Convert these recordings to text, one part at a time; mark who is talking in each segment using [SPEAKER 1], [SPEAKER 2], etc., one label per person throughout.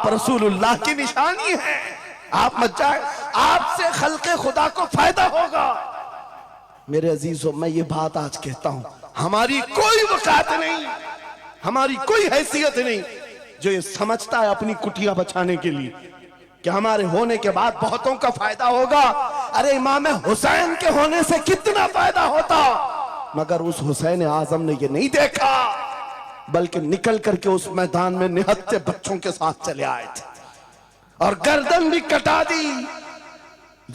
[SPEAKER 1] آپ رسول اللہ کی نشانی ہے، آپ مت جائیں، آپ سے خلق خدا کو فائدہ ہوگا۔ میرے عزیزو، میں یہ بات آج کہتا ہوں، ہماری کوئی وقت نہیں، ہماری کوئی حیثیت نہیں جو یہ سمجھتا ہے اپنی کٹیاں بچانے کے لیے کہ ہمارے ہونے کے بعد بہتوں کا فائدہ ہوگا۔ ارے امام حسین کے ہونے سے کتنا فائدہ ہوتا، مگر اس حسین اعظم نے یہ نہیں دیکھا، بلکہ نکل کر کے اس میدان میں نہتے بچوں کے ساتھ چلے آئے تھے اور گردن بھی کٹا دی۔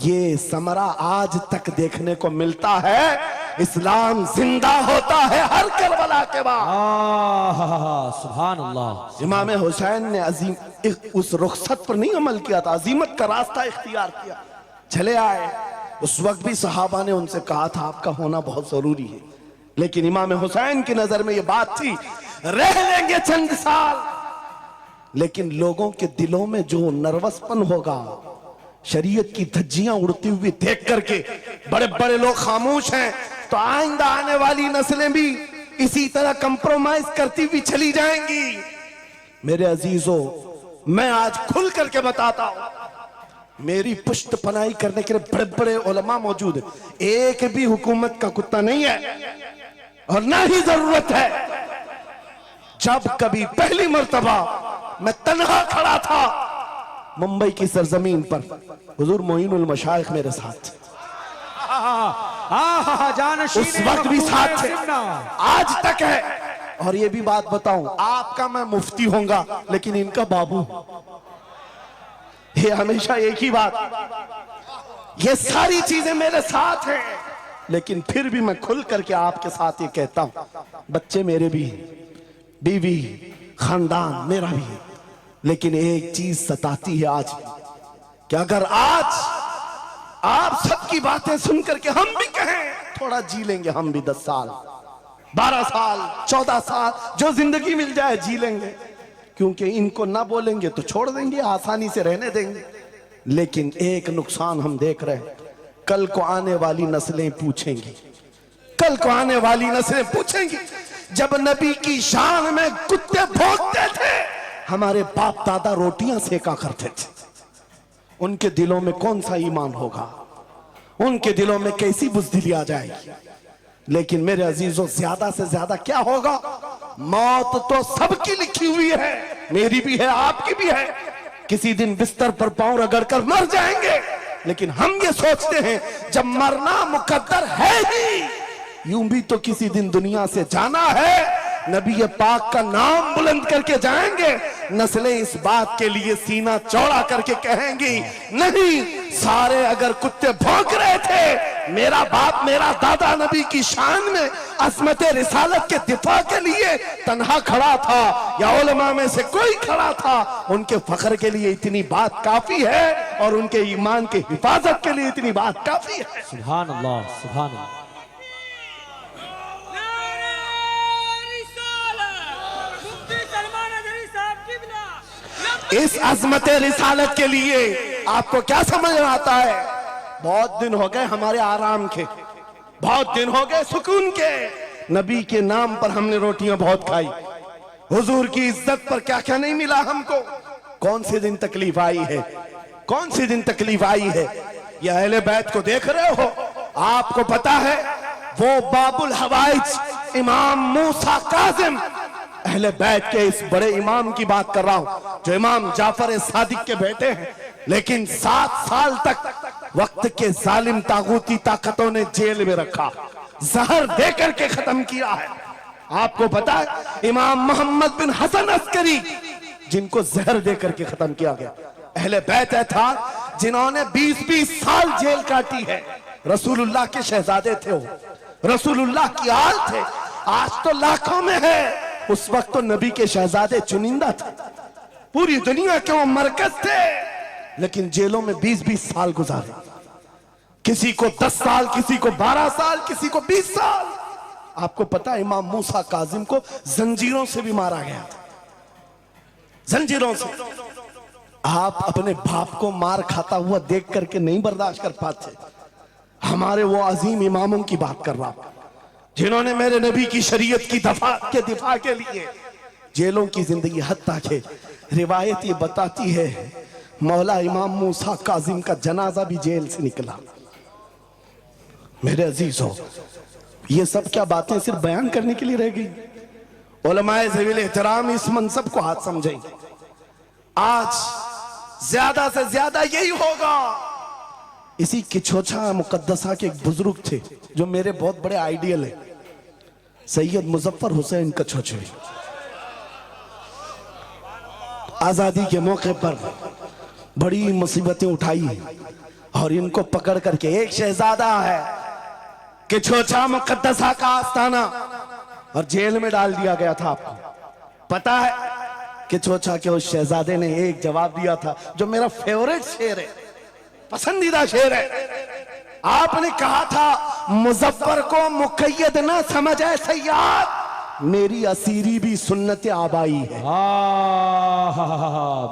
[SPEAKER 1] یہ ثمرہ آج تک دیکھنے کو ملتا ہے، اسلام زندہ ہوتا ہے ہر کربلا کے بعد۔
[SPEAKER 2] سبحان اللہ۔
[SPEAKER 1] امام حسین نے عظیم اس رخصت پر نہیں عمل کیا تھا، عظیمت کا راستہ اختیار کیا، چلے آئے۔ اس وقت بھی صحابہ نے ان سے کہا تھا آپ کا ہونا بہت ضروری ہے، لیکن امام حسین کی نظر میں یہ بات تھی رہ لیں گے چند سال، لیکن لوگوں کے دلوں میں جو نروس پن ہوگا، شریعت کی دھجیاں اڑتی ہوئی دیکھ کر کے بڑے بڑے لوگ خاموش ہیں، تو آئندہ آنے والی نسلیں بھی اسی طرح کمپرومائز کرتی ہوئی چلی جائیں گی۔ میرے عزیزو، میں آج کھل کر کے بتاتا ہوں، میری پشت پناہی کرنے کے لیے بڑے بڑے علماء موجود ہیں، ایک بھی حکومت کا کتا نہیں ہے اور نہ ہی ضرورت ہے۔ جب کبھی پہلی مرتبہ میں تنہا کھڑا تھا ممبئی کی سرزمین پر، حضور معین المشائخ میرے ساتھ، اس وقت بھی ساتھ تھے، آج تک ہے۔ اور یہ بھی بات بتاؤں، آپ کا میں مفتی ہوں گا لیکن ان کا بابو، یہ ہمیشہ ایک ہی بات، یہ ساری چیزیں میرے ساتھ ہیں، لیکن پھر بھی میں کھل کر کے آپ کے ساتھ یہ کہتا ہوں، بچے میرے بھی، بیوی، خاندان میرا بھی ہے، لیکن ایک چیز ستاتی ہے آج کہ اگر آج آپ سب کی باتیں سن کر کے ہم بھی کہیں تھوڑا جی لیں گے، ہم بھی 10 سال 12 سال 14 سال جو زندگی مل جائے جی لیں گے، کیونکہ ان کو نہ بولیں گے تو چھوڑ دیں گے، آسانی سے رہنے دیں گے۔ لیکن ایک نقصان ہم دیکھ رہے ہیں، کل کو آنے والی نسلیں پوچھیں گی، کل کو آنے والی نسلیں پوچھیں گی، جب نبی کی شان میں کتے بھونکتے تھے ہمارے باپ دادا روٹیاں سیکا کرتے تھے، ان کے دلوں میں کون سا ایمان ہوگا، ان کے دلوں میں کیسی بزدلی آ جائے گی۔ لیکن میرے عزیزوں، زیادہ سے زیادہ کیا ہوگا، موت تو سب کی لکھی ہوئی ہے، میری بھی ہے، آپ کی بھی ہے، کسی دن بستر پر پاؤں رگڑ کر مر جائیں گے، لیکن ہم یہ سوچتے ہیں جب مرنا مقدر ہے ہی، یوں بھی تو کسی دن دنیا سے جانا ہے، نبی پاک کا نام بلند کر کے جائیں گے، نسلیں اس بات کے لیے سینہ چوڑا کر کے کہیں گی نہیں، سارے اگر کتے بھونک رہے تھے، میرا باپ میرا دادا نبی کی شان میں عظمت رسالت کے دفاع کے لیے تنہا کھڑا تھا، یا علماء میں سے کوئی کھڑا تھا، ان کے فخر کے لیے اتنی بات کافی ہے، اور ان کے ایمان کے حفاظت کے لیے اتنی بات کافی ہے۔
[SPEAKER 2] سبحان اللہ، سبحان اللہ۔
[SPEAKER 1] اس عظمت رسالت کے لیے آپ کو کیا سمجھ آتا ہے، بہت دن ہو گئے ہمارے آرام کے، بہت دن ہو گئے سکون کے، نبی کے نام پر ہم نے روٹیاں بہت کھائی، حضور کی عزت پر کیا کیا نہیں ملا ہم کو، کون سے دن تکلیف آئی ہے، کون سے دن تکلیف آئی ہے۔ یہ اہل بیت کو دیکھ رہے ہو، آپ کو پتا ہے وہ باب الحوائج امام موسیٰ کاظم، اہل بیت کے اس بڑے امام کی بات کر رہا ہوں جو امام جعفر صادق کے بیٹے ہیں، لیکن 7 سال تک وقت کے ظالم طاغوتی طاقتوں نے جیل میں رکھا، زہر دے کر کے ختم کیا ہے۔ آپ کو پتا ہے امام محمد بن حسن عسکری جن کو زہر دے کر کے ختم کیا گیا، اہل بیت تھا جنہوں نے 20-20 سال جیل کاٹی ہے، رسول اللہ کے شہزادے تھے، وہ رسول اللہ کی آل تھے، آج تو لاکھوں میں ہے، اس وقت تو نبی کے شہزادے چنندہ تھے، پوری دنیا کے وہ مرکز تھے، لیکن جیلوں میں 20-20 سال گزارے، کسی کو 10 سال، کسی کو 12 سال، کسی کو 20 سال۔ آپ کو پتا امام موسیٰ کاظم کو زنجیروں سے بھی مارا گیا تھا، زنجیروں سے۔ آپ اپنے باپ کو مار کھاتا ہوا دیکھ کر کے نہیں برداشت کر پاتے، ہمارے وہ عظیم اماموں کی بات کر رہا ہوں جنہوں نے میرے نبی کی شریعت کی دفاع کے لیے جیلوں کی زندگی، حتیٰ کہ روایت یہ بتاتی ہے مولا امام موسیٰ کاظم کا جنازہ بھی جیل سے نکلا۔ میرے عزیزو، یہ سب کیا باتیں صرف بیان کرنے کے لیے رہ گئی؟ علماء ذوی احترام اس منصب کو ہاتھ سمجھیں۔ آج زیادہ سے زیادہ یہی ہوگا۔ اسی کچھوچا مقدسہ کے ایک بزرگ تھے جو میرے بہت بڑے آئیڈیل ہیں، سید مظفر حسین کچھوچے۔ آزادی کے موقع پر بڑی مصیبتیں اٹھائی اور ان کو پکڑ کر کے ایک شہزادہ ہے کچھوچا مقدسہ کا آستانہ، اور جیل میں ڈال دیا گیا تھا۔ آپ کو پتا ہے کچھوچا کے اس شہزادے نے ایک جواب دیا تھا جو میرا فیورٹ شعر ہے، پسندیدہ شعر ہے۔ آپ نے کہا تھا مظفر کو مقید نہ سمجھ اے سیاد، میری اسیری بھی سنت آبائی ہے۔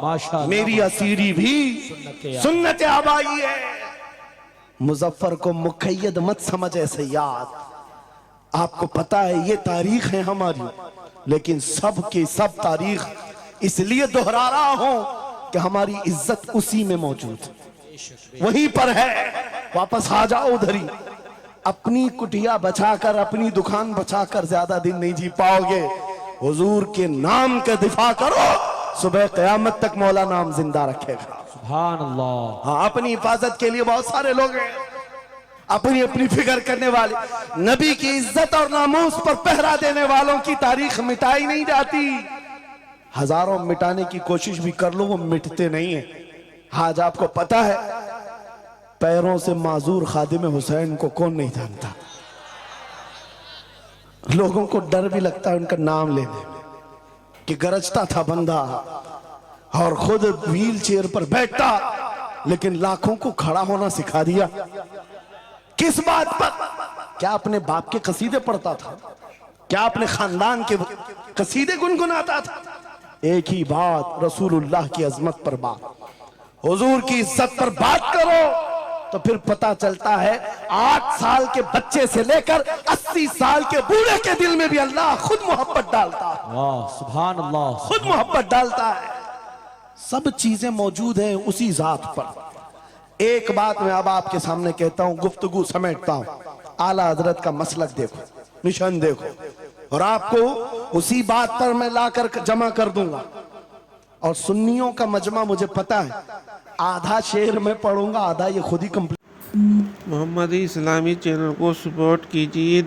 [SPEAKER 2] ماشاء اللہ،
[SPEAKER 1] میری اسیری بھی سنت آبائی ہے۔ مظفر کو مقید مت سمجھ اے سیاد۔ آپ کو پتا ہے یہ تاریخ ہے ہماری، لیکن سب کی سب تاریخ اس لیے دہرا رہا ہوں کہ ہماری عزت اسی میں موجود ہے، وہیں پر ہے۔ واپس آ جاؤ ادھر ہی۔ اپنی کٹیا بچا کر، اپنی دکان بچا کر زیادہ دن نہیں جی پاؤ گے۔ حضور کے نام کا دفاع کرو، صبح قیامت تک مولا نام زندہ رکھے گا۔
[SPEAKER 2] سبحان اللہ۔
[SPEAKER 1] ہاں، اپنی حفاظت کے لیے بہت سارے لوگ ہیں، اپنی اپنی فکر کرنے والے۔ نبی کی عزت اور ناموس پر پہرا دینے والوں کی تاریخ مٹائی نہیں جاتی۔ ہزاروں مٹانے کی کوشش بھی کر لو، وہ مٹتے نہیں ہیں۔ آج آپ کو پتا ہے پیروں سے معذور خادم حسین کو کون نہیں جانتا؟ لوگوں کو ڈر بھی لگتا ہے ان کا نام لینے میں کہ گرجتا تھا بندہ اور خود ویل چیئر پر بیٹھتا، لیکن لاکھوں کو کھڑا ہونا سکھا دیا۔ کس بات پر؟ کیا اپنے باپ کے قصیدے پڑھتا تھا؟ کیا اپنے خاندان کے قصیدے گنگناتا تھا؟ ایک ہی بات، رسول اللہ کی عظمت پر بات، حضور کی عزت پر بات کرو تو پھر پتا چلتا ہے 8 سال کے بچے سے لے کر 80 سال کے بوڑھے کے دل میں بھی اللہ خود محبت ڈالتا ہے۔
[SPEAKER 2] واہ سبحان اللہ،
[SPEAKER 1] خود محبت ڈالتا ہے۔ سب چیزیں موجود ہیں اسی ذات پر۔ ایک بات میں اب آپ کے سامنے کہتا ہوں، گفتگو سمیٹتا ہوں۔ اعلیٰ حضرت کا مسلک دیکھو، مشن دیکھو، اور آپ کو اسی بات پر میں لا کر جمع کر دوں گا۔ اور سنیوں کا مجمع مجھے پتا ہے، آدھا شعر میں پڑھوں گا، آدھا یہ خود ہی کمپلیٹ۔
[SPEAKER 3] محمدی اسلامی چینل کو سپورٹ کیجئے۔